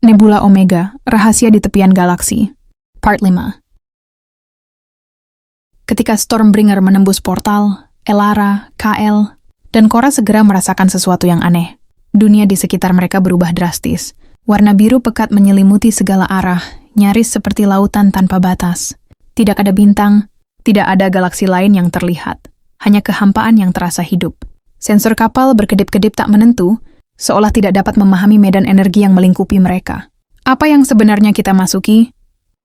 Nebula Omega, Rahasia di Tepian Galaksi. Part 5. Ketika Stormbringer menembus portal, Elara, Kael, dan Korra segera merasakan sesuatu yang aneh. Dunia di sekitar mereka berubah drastis. Warna biru pekat menyelimuti segala arah, nyaris seperti lautan tanpa batas. Tidak ada bintang, tidak ada galaksi lain yang terlihat. Hanya kehampaan yang terasa hidup. Sensor kapal berkedip-kedip tak menentu, seolah tidak dapat memahami medan energi yang melingkupi mereka. Apa yang sebenarnya kita masuki?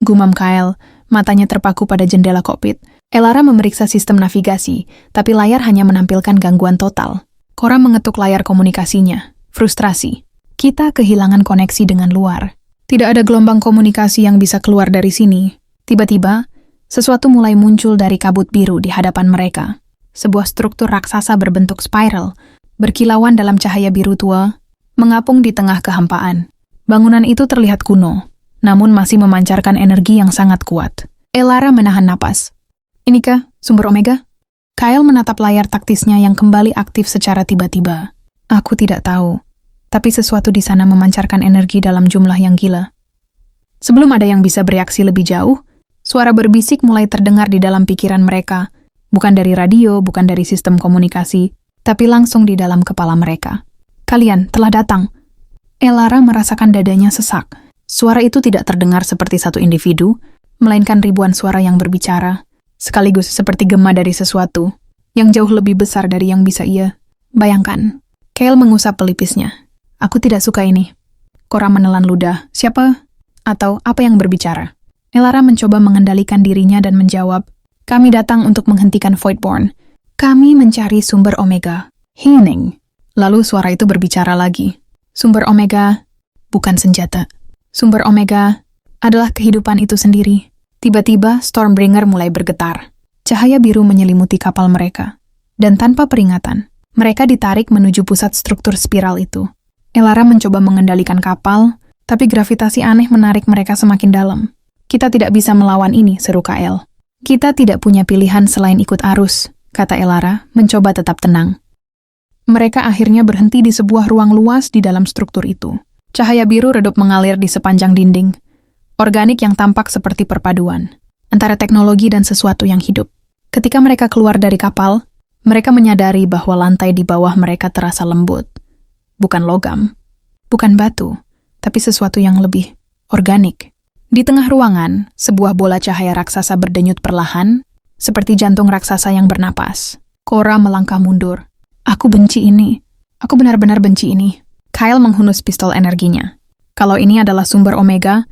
Gumam Kael, matanya terpaku pada jendela kokpit. Elara memeriksa sistem navigasi, tapi layar hanya menampilkan gangguan total. Korra mengetuk layar komunikasinya. Frustrasi. Kita kehilangan koneksi dengan luar. Tidak ada gelombang komunikasi yang bisa keluar dari sini. Tiba-tiba, sesuatu mulai muncul dari kabut biru di hadapan mereka. Sebuah struktur raksasa berbentuk spiral, berkilauan dalam cahaya biru tua, mengapung di tengah kehampaan. Bangunan itu terlihat kuno, namun masih memancarkan energi yang sangat kuat. Elara menahan napas. Inikah sumber Omega? Kael menatap layar taktisnya yang kembali aktif secara tiba-tiba. Aku tidak tahu, tapi sesuatu di sana memancarkan energi dalam jumlah yang gila. Sebelum ada yang bisa bereaksi lebih jauh, suara berbisik mulai terdengar di dalam pikiran mereka, bukan dari radio, bukan dari sistem komunikasi, tapi langsung di dalam kepala mereka. Kalian telah datang. Elara merasakan dadanya sesak. Suara itu tidak terdengar seperti satu individu, melainkan ribuan suara yang berbicara, sekaligus seperti gema dari sesuatu, yang jauh lebih besar dari yang bisa ia bayangkan. Kael mengusap pelipisnya. Aku tidak suka ini. Korra menelan ludah. Siapa? Atau apa yang berbicara? Elara mencoba mengendalikan dirinya dan menjawab, kami datang untuk menghentikan Voidborn. Kami mencari sumber Omega. Hening. Lalu suara itu berbicara lagi. Sumber Omega bukan senjata. Sumber Omega adalah kehidupan itu sendiri. Tiba-tiba Stormbringer mulai bergetar. Cahaya biru menyelimuti kapal mereka. Dan tanpa peringatan, mereka ditarik menuju pusat struktur spiral itu. Elara mencoba mengendalikan kapal, tapi gravitasi aneh menarik mereka semakin dalam. Kita tidak bisa melawan ini, seru Kael. Kita tidak punya pilihan selain ikut arus, kata Elara, mencoba tetap tenang. Mereka akhirnya berhenti di sebuah ruang luas di dalam struktur itu. Cahaya biru redup mengalir di sepanjang dinding. Organik yang tampak seperti perpaduan antara teknologi dan sesuatu yang hidup. Ketika mereka keluar dari kapal, mereka menyadari bahwa lantai di bawah mereka terasa lembut. Bukan logam, bukan batu, tapi sesuatu yang lebih organik. Di tengah ruangan, sebuah bola cahaya raksasa berdenyut perlahan, seperti jantung raksasa yang bernapas. Korra melangkah mundur. Aku benci ini. Aku benar-benar benci ini. Kael menghunus pistol energinya. Kalau ini adalah sumber Omega,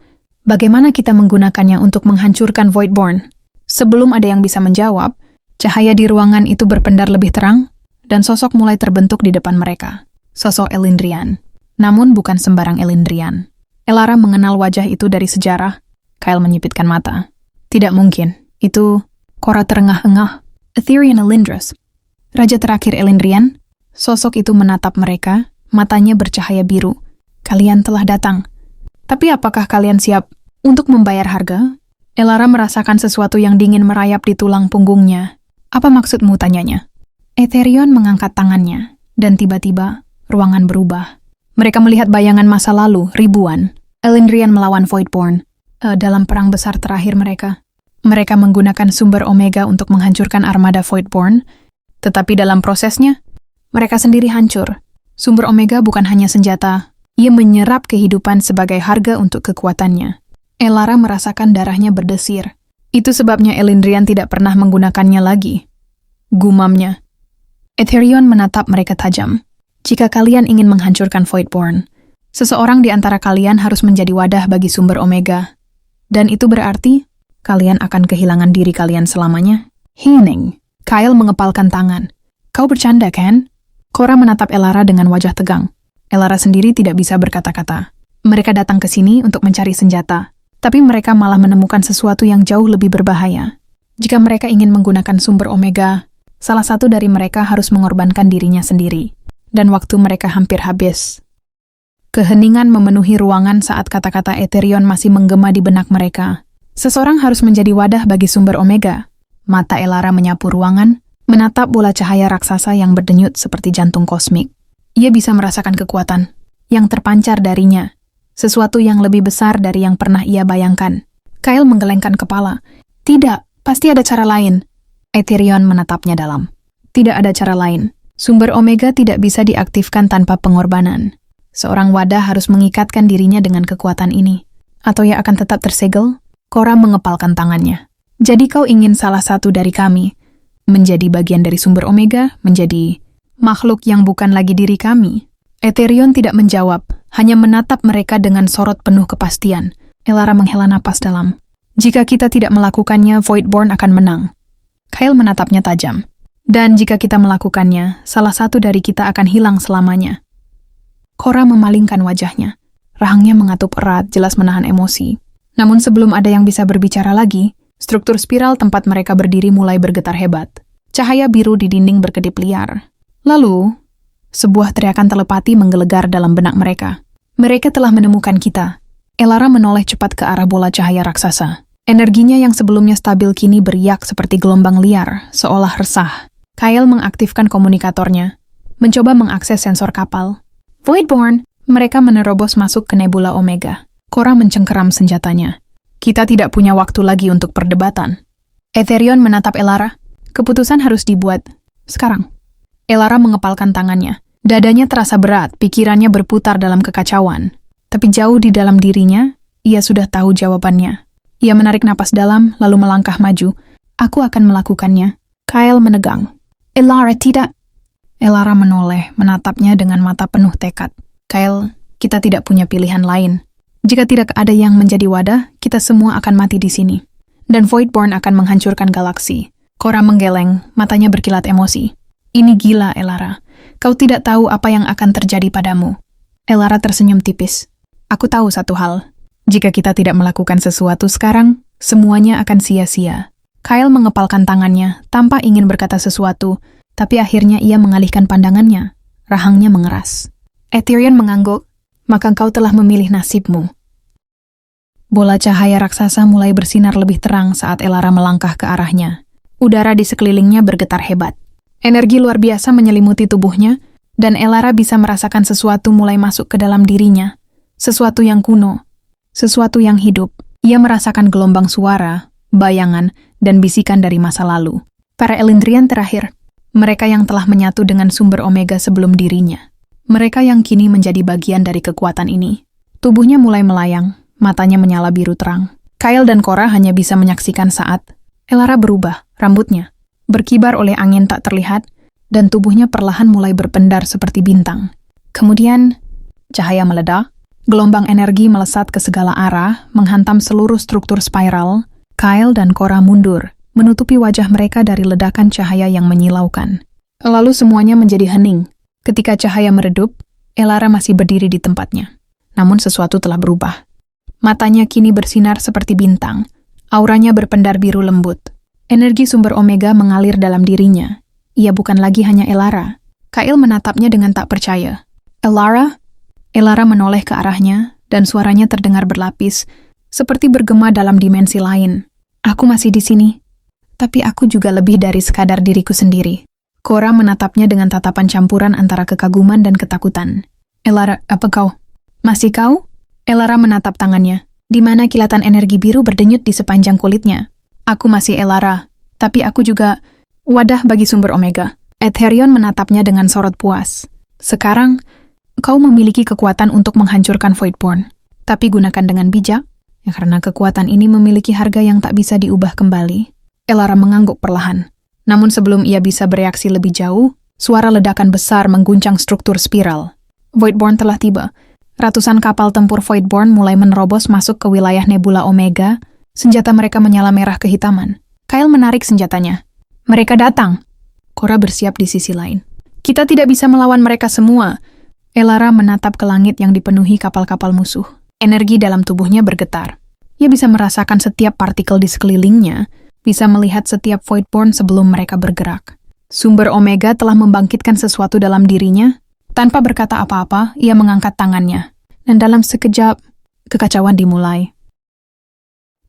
bagaimana kita menggunakannya untuk menghancurkan Voidborn? Sebelum ada yang bisa menjawab, cahaya di ruangan itu berpendar lebih terang, dan sosok mulai terbentuk di depan mereka. Sosok Elindrian. Namun bukan sembarang Elindrian. Elara mengenal wajah itu dari sejarah. Kael menyipitkan mata. Tidak mungkin. Itu Korra terengah-engah. Etherian Elindris. Raja terakhir Elindrian. Sosok itu menatap mereka, matanya bercahaya biru. Kalian telah datang. Tapi apakah kalian siap untuk membayar harga? Elara merasakan sesuatu yang dingin merayap di tulang punggungnya. Apa maksudmu, tanyanya? Etherion mengangkat tangannya, dan tiba-tiba ruangan berubah. Mereka melihat bayangan masa lalu, ribuan. Elindrian melawan Voidborn. Dalam perang besar terakhir mereka. Mereka menggunakan sumber Omega untuk menghancurkan armada Voidborn, tetapi dalam prosesnya, mereka sendiri hancur. Sumber Omega bukan hanya senjata, ia menyerap kehidupan sebagai harga untuk kekuatannya. Elara merasakan darahnya berdesir. Itu sebabnya Elindrian tidak pernah menggunakannya lagi. Gumamnya. Etherion menatap mereka tajam. Jika kalian ingin menghancurkan Voidborn, seseorang di antara kalian harus menjadi wadah bagi sumber Omega. Dan itu berarti, kalian akan kehilangan diri kalian selamanya. Hening. Kael mengepalkan tangan. Kau bercanda, kan? Korra menatap Elara dengan wajah tegang. Elara sendiri tidak bisa berkata-kata. Mereka datang ke sini untuk mencari senjata, tapi mereka malah menemukan sesuatu yang jauh lebih berbahaya. Jika mereka ingin menggunakan sumber Omega, salah satu dari mereka harus mengorbankan dirinya sendiri. Dan waktu mereka hampir habis. Keheningan memenuhi ruangan saat kata-kata Etherion masih menggema di benak mereka. Seseorang harus menjadi wadah bagi sumber Omega. Mata Elara menyapu ruangan, menatap bola cahaya raksasa yang berdenyut seperti jantung kosmik. Ia bisa merasakan kekuatan yang terpancar darinya, Sesuatu yang lebih besar dari yang pernah ia bayangkan. Kyle menggelengkan kepala. Tidak, pasti ada cara lain. Aetherion menatapnya dalam. Tidak ada cara lain. Sumber Omega tidak bisa diaktifkan tanpa pengorbanan. Seorang wadah harus mengikatkan dirinya dengan kekuatan ini. Atau ia akan tetap tersegel? Korra mengepalkan tangannya. Jadi kau ingin salah satu dari kami menjadi bagian dari sumber Omega, menjadi makhluk yang bukan lagi diri kami? Aetherion tidak menjawab, hanya menatap mereka dengan sorot penuh kepastian. Elara menghela napas dalam. Jika kita tidak melakukannya, Voidborn akan menang. Kyle menatapnya tajam. Dan jika kita melakukannya, salah satu dari kita akan hilang selamanya. Korra memalingkan wajahnya. Rahangnya mengatup erat, jelas menahan emosi. Namun sebelum ada yang bisa berbicara lagi, struktur spiral tempat mereka berdiri mulai bergetar hebat. Cahaya biru di dinding berkedip liar. Lalu, sebuah teriakan telepati menggelegar dalam benak mereka. Mereka telah menemukan kita. Elara menoleh cepat ke arah bola cahaya raksasa. Energinya yang sebelumnya stabil kini beriak seperti gelombang liar, seolah resah. Kyle mengaktifkan komunikatornya, mencoba mengakses sensor kapal. Voidborn, mereka menerobos masuk ke nebula Omega. Korra mencengkeram senjatanya. Kita tidak punya waktu lagi untuk perdebatan. Aetherion menatap Elara. Keputusan harus dibuat sekarang. Elara mengepalkan tangannya. Dadanya terasa berat, pikirannya berputar dalam kekacauan. Tapi jauh di dalam dirinya, ia sudah tahu jawabannya. Ia menarik napas dalam, lalu melangkah maju. Aku akan melakukannya. Kyle menegang. Elara, tidak. Elara menoleh, menatapnya dengan mata penuh tekad. Kyle, kita tidak punya pilihan lain. Jika tidak ada yang menjadi wadah, kita semua akan mati di sini. Dan Voidborn akan menghancurkan galaksi. Korra menggeleng, matanya berkilat emosi. Ini gila, Elara. Kau tidak tahu apa yang akan terjadi padamu. Elara tersenyum tipis. Aku tahu satu hal. Jika kita tidak melakukan sesuatu sekarang, semuanya akan sia-sia. Kyle mengepalkan tangannya, tanpa ingin berkata sesuatu, tapi akhirnya ia mengalihkan pandangannya. Rahangnya mengeras. Aetherion mengangguk, maka kau telah memilih nasibmu. Bola cahaya raksasa mulai bersinar lebih terang saat Elara melangkah ke arahnya. Udara di sekelilingnya bergetar hebat. Energi luar biasa menyelimuti tubuhnya, dan Elara bisa merasakan sesuatu mulai masuk ke dalam dirinya. Sesuatu yang kuno, sesuatu yang hidup. Ia merasakan gelombang suara, bayangan, dan bisikan dari masa lalu. Para Elendrian terakhir, mereka yang telah menyatu dengan sumber Omega sebelum dirinya. Mereka yang kini menjadi bagian dari kekuatan ini. Tubuhnya mulai melayang, matanya menyala biru terang. Kyle dan Korra hanya bisa menyaksikan saat Elara berubah, rambutnya berkibar oleh angin tak terlihat, dan tubuhnya perlahan mulai berpendar seperti bintang. Kemudian, cahaya meledak, gelombang energi melesat ke segala arah, menghantam seluruh struktur spiral. Kyle dan Korra mundur, menutupi wajah mereka dari ledakan cahaya yang menyilaukan. Lalu semuanya menjadi hening. Ketika cahaya meredup, Elara masih berdiri di tempatnya. Namun sesuatu telah berubah. Matanya kini bersinar seperti bintang. Auranya berpendar biru lembut. Energi sumber Omega mengalir dalam dirinya. Ia bukan lagi hanya Elara. Kyle menatapnya dengan tak percaya. Elara? Elara menoleh ke arahnya, dan suaranya terdengar berlapis, seperti bergema dalam dimensi lain. Aku masih di sini. Tapi aku juga lebih dari sekadar diriku sendiri. Korra menatapnya dengan tatapan campuran antara kekaguman dan ketakutan. Elara, apa kau? Masih kau? Elara menatap tangannya, di mana kilatan energi biru berdenyut di sepanjang kulitnya. Aku masih Elara, tapi aku juga wadah bagi sumber Omega. Aetherion menatapnya dengan sorot puas. Sekarang, kau memiliki kekuatan untuk menghancurkan Voidborn. Tapi gunakan dengan bijak, ya karena kekuatan ini memiliki harga yang tak bisa diubah kembali. Elara mengangguk perlahan. Namun sebelum ia bisa bereaksi lebih jauh, suara ledakan besar mengguncang struktur spiral. Voidborn telah tiba. Ratusan kapal tempur Voidborn mulai menerobos masuk ke wilayah nebula Omega. Senjata mereka menyala merah kehitaman. Kyle menarik senjatanya. Mereka datang. Korra bersiap di sisi lain. Kita tidak bisa melawan mereka semua. Elara menatap ke langit yang dipenuhi kapal-kapal musuh. Energi dalam tubuhnya bergetar. Ia bisa merasakan setiap partikel di sekelilingnya, bisa melihat setiap Voidborn sebelum mereka bergerak. Sumber Omega telah membangkitkan sesuatu dalam dirinya. Tanpa berkata apa-apa, ia mengangkat tangannya. Dan dalam sekejap, kekacauan dimulai.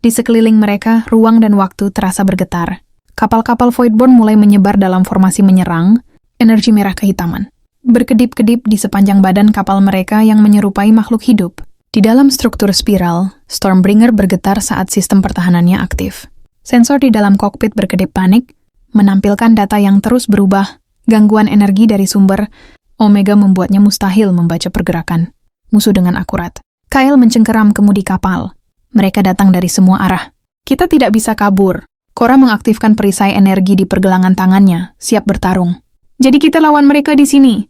Di sekeliling mereka, ruang dan waktu terasa bergetar. Kapal-kapal Voidborn mulai menyebar dalam formasi menyerang, energi merah kehitaman. Berkedip-kedip di sepanjang badan kapal mereka yang menyerupai makhluk hidup. Di dalam struktur spiral, Stormbringer bergetar saat sistem pertahanannya aktif. Sensor di dalam kokpit berkedip panik, menampilkan data yang terus berubah. Gangguan energi dari sumber Omega membuatnya mustahil membaca pergerakan musuh dengan akurat. Kyle mencengkeram kemudi kapal. Mereka datang dari semua arah. Kita tidak bisa kabur. Cora mengaktifkan perisai energi di pergelangan tangannya, siap bertarung. Jadi kita lawan mereka di sini.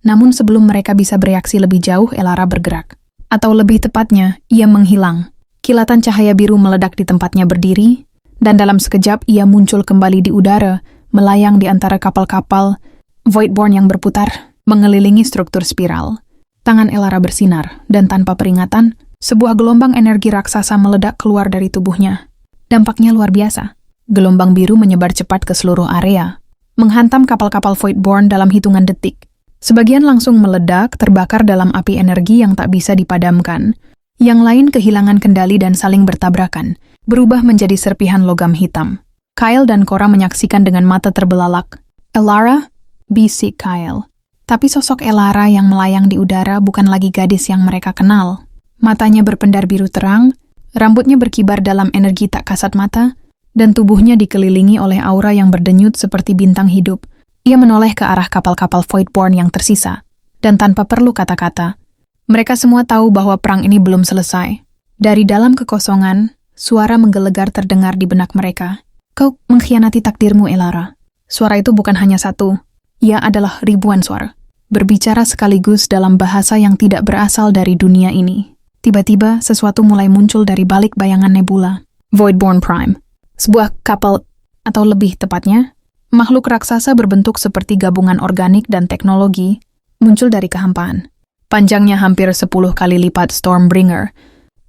Namun sebelum mereka bisa bereaksi lebih jauh, Elara bergerak. Atau lebih tepatnya, ia menghilang. Kilatan cahaya biru meledak di tempatnya berdiri, dan dalam sekejap ia muncul kembali di udara, melayang di antara kapal-kapal Voidborn yang berputar, mengelilingi struktur spiral. Tangan Elara bersinar, dan tanpa peringatan, sebuah gelombang energi raksasa meledak keluar dari tubuhnya. Dampaknya luar biasa. Gelombang biru menyebar cepat ke seluruh area, menghantam kapal-kapal Voidborn dalam hitungan detik. Sebagian langsung meledak, terbakar dalam api energi yang tak bisa dipadamkan. Yang lain kehilangan kendali dan saling bertabrakan, berubah menjadi serpihan logam hitam. Kyle dan Cora menyaksikan dengan mata terbelalak. Elara, bisik Kyle. Tapi sosok Elara yang melayang di udara bukan lagi gadis yang mereka kenal. Matanya berpendar biru terang, rambutnya berkibar dalam energi tak kasat mata, dan tubuhnya dikelilingi oleh aura yang berdenyut seperti bintang hidup. Ia menoleh ke arah kapal-kapal Voidborn yang tersisa, dan tanpa perlu kata-kata, mereka semua tahu bahwa perang ini belum selesai. Dari dalam kekosongan, suara menggelegar terdengar di benak mereka. Kau mengkhianati takdirmu, Elara. Suara itu bukan hanya satu, ia adalah ribuan suara, berbicara sekaligus dalam bahasa yang tidak berasal dari dunia ini. Tiba-tiba, sesuatu mulai muncul dari balik bayangan nebula. Voidborn Prime. Sebuah kapal, atau lebih tepatnya, makhluk raksasa berbentuk seperti gabungan organik dan teknologi, muncul dari kehampaan. Panjangnya hampir 10 kali lipat Stormbringer,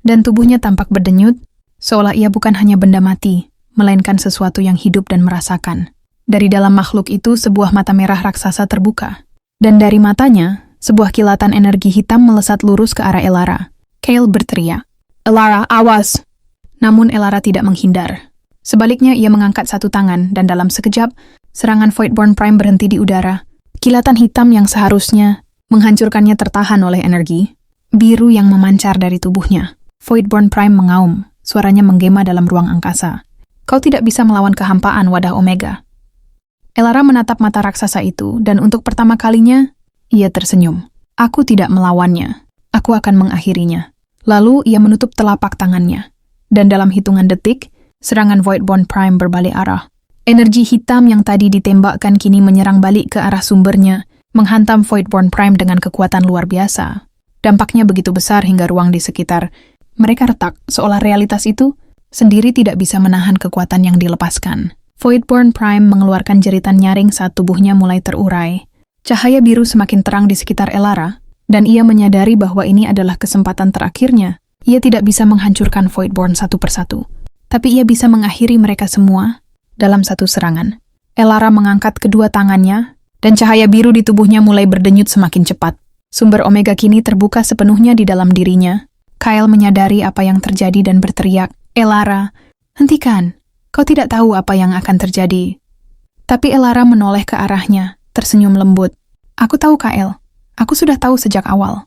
dan tubuhnya tampak berdenyut, seolah ia bukan hanya benda mati, melainkan sesuatu yang hidup dan merasakan. Dari dalam makhluk itu, sebuah mata merah raksasa terbuka. Dan dari matanya, sebuah kilatan energi hitam melesat lurus ke arah Elara. Kyle berteriak, "Elara, awas!" Namun Elara tidak menghindar. Sebaliknya, ia mengangkat satu tangan, dan dalam sekejap, serangan Voidborn Prime berhenti di udara. Kilatan hitam yang seharusnya menghancurkannya tertahan oleh energi biru yang memancar dari tubuhnya. Voidborn Prime mengaum, suaranya menggema dalam ruang angkasa. "Kau tidak bisa melawan kehampaan, wadah Omega." Elara menatap mata raksasa itu, dan untuk pertama kalinya, ia tersenyum. "Aku tidak melawannya. Aku akan mengakhirinya." Lalu ia menutup telapak tangannya. Dan dalam hitungan detik, serangan Voidborn Prime berbalik arah. Energi hitam yang tadi ditembakkan kini menyerang balik ke arah sumbernya, menghantam Voidborn Prime dengan kekuatan luar biasa. Dampaknya begitu besar hingga ruang di sekitar mereka retak, seolah realitas itu sendiri tidak bisa menahan kekuatan yang dilepaskan. Voidborn Prime mengeluarkan jeritan nyaring saat tubuhnya mulai terurai. Cahaya biru semakin terang di sekitar Elara, dan ia menyadari bahwa ini adalah kesempatan terakhirnya. Ia tidak bisa menghancurkan Voidborn satu persatu, tapi ia bisa mengakhiri mereka semua dalam satu serangan. Elara mengangkat kedua tangannya, dan cahaya biru di tubuhnya mulai berdenyut semakin cepat. Sumber Omega kini terbuka sepenuhnya di dalam dirinya. Kyle menyadari apa yang terjadi dan berteriak, "Elara, hentikan! Kau tidak tahu apa yang akan terjadi." Tapi Elara menoleh ke arahnya, tersenyum lembut. "Aku tahu, Kyle. Aku sudah tahu sejak awal."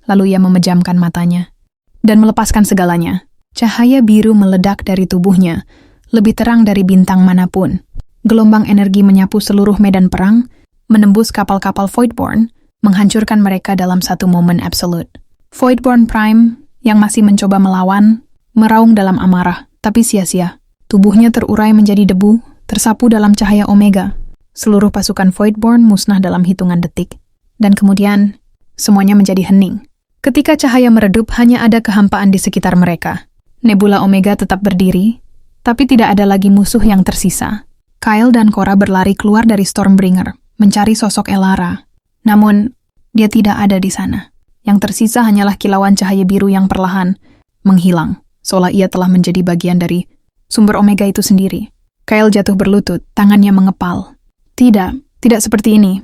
Lalu ia memejamkan matanya dan melepaskan segalanya. Cahaya biru meledak dari tubuhnya, lebih terang dari bintang manapun. Gelombang energi menyapu seluruh medan perang, menembus kapal-kapal Voidborn, menghancurkan mereka dalam satu momen absolut. Voidborn Prime, yang masih mencoba melawan, meraung dalam amarah, tapi sia-sia. Tubuhnya terurai menjadi debu, tersapu dalam cahaya Omega. Seluruh pasukan Voidborn musnah dalam hitungan detik. Dan kemudian, semuanya menjadi hening. Ketika cahaya meredup, hanya ada kehampaan di sekitar mereka. Nebula Omega tetap berdiri, tapi tidak ada lagi musuh yang tersisa. Kyle dan Cora berlari keluar dari Stormbringer, mencari sosok Elara. Namun, dia tidak ada di sana. Yang tersisa hanyalah kilauan cahaya biru yang perlahan menghilang, seolah ia telah menjadi bagian dari sumber Omega itu sendiri. Kyle jatuh berlutut, tangannya mengepal. Tidak seperti ini.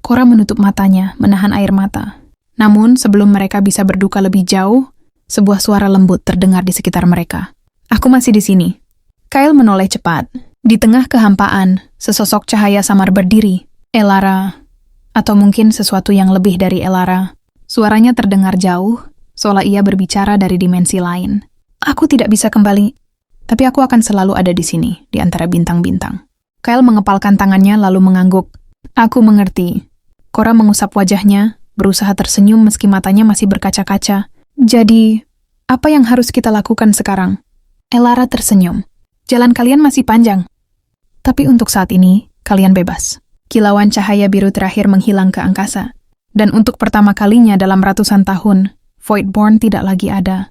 Cora menutup matanya, menahan air mata. Namun, sebelum mereka bisa berduka lebih jauh, sebuah suara lembut terdengar di sekitar mereka. "Aku masih di sini." Kyle menoleh cepat. Di tengah kehampaan, sesosok cahaya samar berdiri. Elara, atau mungkin sesuatu yang lebih dari Elara. Suaranya terdengar jauh, seolah ia berbicara dari dimensi lain. Aku tidak bisa kembali, tapi aku akan selalu ada di sini, di antara bintang-bintang. Kyle mengepalkan tangannya lalu mengangguk. Aku mengerti. Cora mengusap wajahnya, berusaha tersenyum meski matanya masih berkaca-kaca. Jadi, apa yang harus kita lakukan sekarang? Elara tersenyum. Jalan kalian masih panjang. Tapi untuk saat ini, kalian bebas. Kilauan cahaya biru terakhir menghilang ke angkasa. Dan untuk pertama kalinya dalam ratusan tahun, Voidborn tidak lagi ada.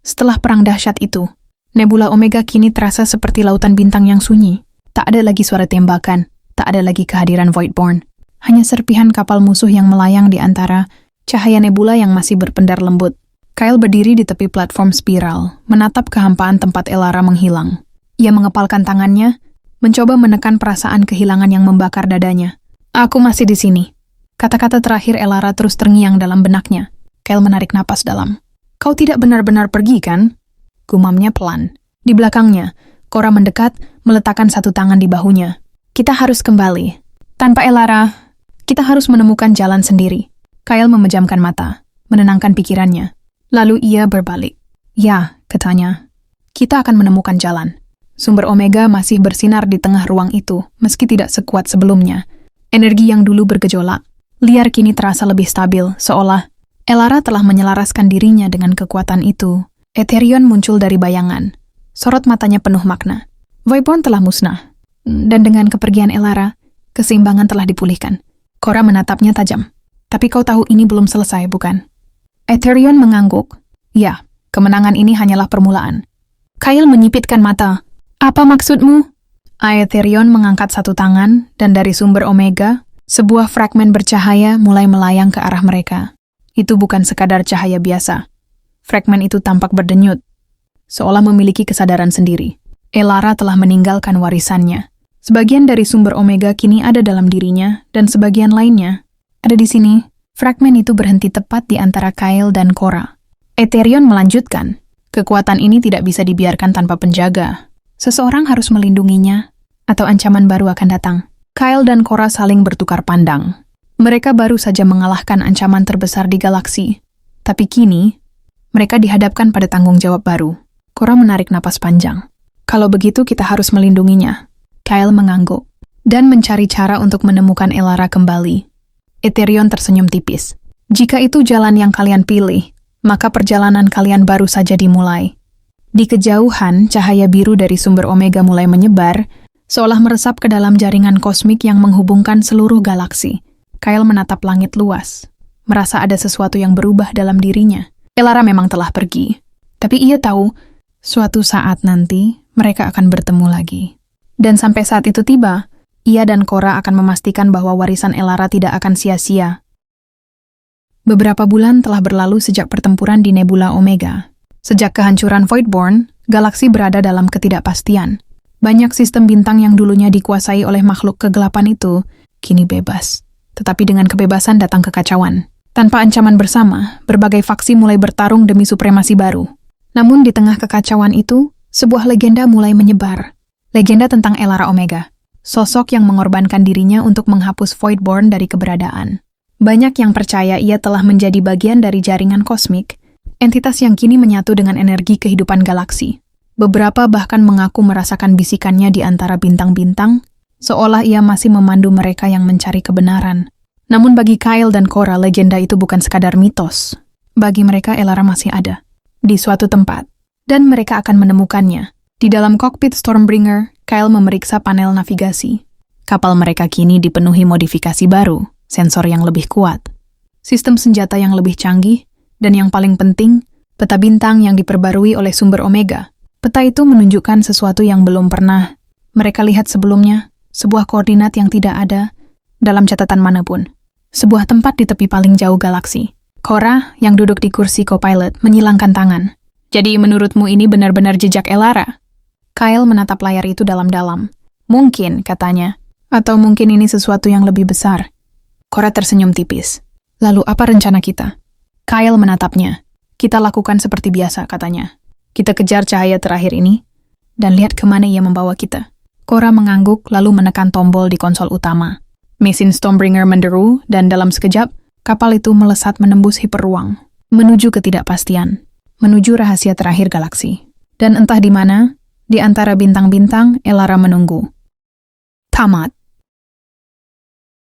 Setelah perang dahsyat itu, Nebula Omega kini terasa seperti lautan bintang yang sunyi. Tak ada lagi suara tembakan, tak ada lagi kehadiran Voidborn. Hanya serpihan kapal musuh yang melayang di antara cahaya nebula yang masih berpendar lembut. Kyle berdiri di tepi platform spiral, menatap kehampaan tempat Elara menghilang. Ia mengepalkan tangannya, mencoba menekan perasaan kehilangan yang membakar dadanya. Aku masih di sini. Kata-kata terakhir Elara terus terngiang dalam benaknya. Kyle menarik napas dalam. Kau tidak benar-benar pergi, kan? Gumamnya pelan. Di belakangnya, Cora mendekat, meletakkan satu tangan di bahunya. Kita harus kembali. Tanpa Elara, kita harus menemukan jalan sendiri. Kyle memejamkan mata, menenangkan pikirannya. Lalu ia berbalik. Ya, katanya. Kita akan menemukan jalan. Sumber Omega masih bersinar di tengah ruang itu, meski tidak sekuat sebelumnya. Energi yang dulu bergejolak, liar kini terasa lebih stabil, seolah Elara telah menyelaraskan dirinya dengan kekuatan itu. Etherion muncul dari bayangan. Sorot matanya penuh makna. Voidborn telah musnah. Dan dengan kepergian Elara, keseimbangan telah dipulihkan. Cora menatapnya tajam. Tapi kau tahu ini belum selesai, bukan? Etherion mengangguk. Ya, kemenangan ini hanyalah permulaan. Kyle menyipitkan mata. Apa maksudmu? Etherion mengangkat satu tangan, dan dari sumber Omega, sebuah fragmen bercahaya mulai melayang ke arah mereka. Itu bukan sekadar cahaya biasa. Fragmen itu tampak berdenyut, seolah memiliki kesadaran sendiri. Elara telah meninggalkan warisannya. Sebagian dari sumber Omega kini ada dalam dirinya, dan sebagian lainnya ada di sini. Fragmen itu berhenti tepat di antara Kyle dan Cora. Etherion melanjutkan, kekuatan ini tidak bisa dibiarkan tanpa penjaga. Seseorang harus melindunginya, atau ancaman baru akan datang. Kyle dan Cora saling bertukar pandang. Mereka baru saja mengalahkan ancaman terbesar di galaksi. Tapi kini, mereka dihadapkan pada tanggung jawab baru. Cora menarik napas panjang. Kalau begitu kita harus melindunginya. Kyle mengangguk. Dan mencari cara untuk menemukan Elara kembali. Etherion tersenyum tipis. Jika itu jalan yang kalian pilih, maka perjalanan kalian baru saja dimulai. Di kejauhan, cahaya biru dari sumber Omega mulai menyebar, seolah meresap ke dalam jaringan kosmik yang menghubungkan seluruh galaksi. Kyle menatap langit luas, merasa ada sesuatu yang berubah dalam dirinya. Elara memang telah pergi, tapi ia tahu suatu saat nanti mereka akan bertemu lagi. Dan sampai saat itu tiba, ia dan Cora akan memastikan bahwa warisan Elara tidak akan sia-sia. Beberapa bulan telah berlalu sejak pertempuran di Nebula Omega. Sejak kehancuran Voidborn, galaksi berada dalam ketidakpastian. Banyak sistem bintang yang dulunya dikuasai oleh makhluk kegelapan itu, kini bebas. Tetapi dengan kebebasan datang kekacauan. Tanpa ancaman bersama, berbagai faksi mulai bertarung demi supremasi baru. Namun di tengah kekacauan itu, sebuah legenda mulai menyebar. Legenda tentang Elara Omega. Sosok yang mengorbankan dirinya untuk menghapus Voidborn dari keberadaan. Banyak yang percaya ia telah menjadi bagian dari jaringan kosmik, entitas yang kini menyatu dengan energi kehidupan galaksi. Beberapa bahkan mengaku merasakan bisikannya di antara bintang-bintang, seolah ia masih memandu mereka yang mencari kebenaran. Namun bagi Kyle dan Cora, legenda itu bukan sekadar mitos. Bagi mereka, Elara masih ada, di suatu tempat, dan mereka akan menemukannya. Di dalam kokpit Stormbringer, Kyle memeriksa panel navigasi. Kapal mereka kini dipenuhi modifikasi baru, sensor yang lebih kuat, sistem senjata yang lebih canggih, dan yang paling penting, peta bintang yang diperbarui oleh sumber Omega. Peta itu menunjukkan sesuatu yang belum pernah mereka lihat sebelumnya, sebuah koordinat yang tidak ada dalam catatan manapun. Sebuah tempat di tepi paling jauh galaksi. Cora, yang duduk di kursi co-pilot, menyilangkan tangan. Jadi menurutmu ini benar-benar jejak Elara? Kyle menatap layar itu dalam-dalam. Mungkin, katanya. Atau mungkin ini sesuatu yang lebih besar. Cora tersenyum tipis. Lalu apa rencana kita? Kyle menatapnya. Kita lakukan seperti biasa, katanya. Kita kejar cahaya terakhir ini, dan lihat kemana ia membawa kita. Cora mengangguk lalu menekan tombol di konsol utama. Mesin Stormbringer menderu, dan dalam sekejap, kapal itu melesat menembus hiperruang. menuju ketidakpastian, menuju rahasia terakhir galaksi. Dan entah di mana, di antara bintang-bintang, Elara menunggu. Tamat.